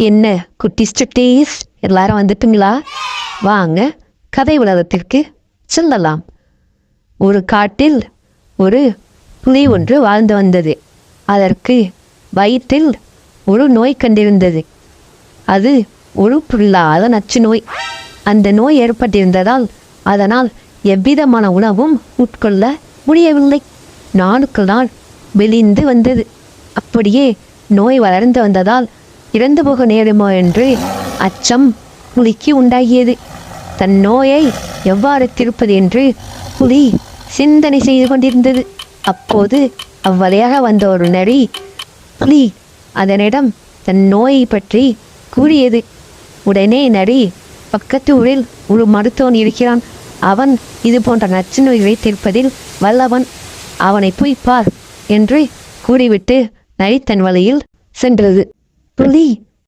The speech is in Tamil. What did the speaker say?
என்ன குட்டீஸ் சுட்டீஸ் எல்லாரும் வந்துட்டுங்களா? வாங்க கதை உலகத்திற்கு செல்லலாம். ஒரு காட்டில் ஒரு புலி ஒன்று வாழ்ந்து வந்தது. அதற்கு வயிற்றில் ஒரு நோய் கண்டிருந்தது. அது ஒரு புல்லாத நச்சு நோய். அந்த நோய் ஏற்பட்டிருந்ததால் அதனால் எவ்விதமான உணவும் உட்கொள்ள முடியவில்லை. நாளுக்கு நாள் மெலிந்து வந்தது. அப்படியே நோய் வளர்ந்து வந்ததால் இறந்து போக நேருமோ என்று அச்சம் புலிக்கு உண்டாகியது. தன் நோயை எவ்வாறு தீர்ப்பது என்று புலி சிந்தனை செய்து கொண்டிருந்தது. அப்போது அவ்வழியாக வந்த ஒரு நரி புலி அதனிடம் தன் நோயை பற்றி கூறியது. உடனே நரி, பக்கத்து ஊரில் ஒரு மருத்துவன் இருக்கிறான். அவன் இது போன்ற நச்சு நோய்களை தீர்ப்பதில் வல்லவன். அவனை போய் பார் என்று கூறிவிட்டு நரி தன் வழியில் சென்றது. புலி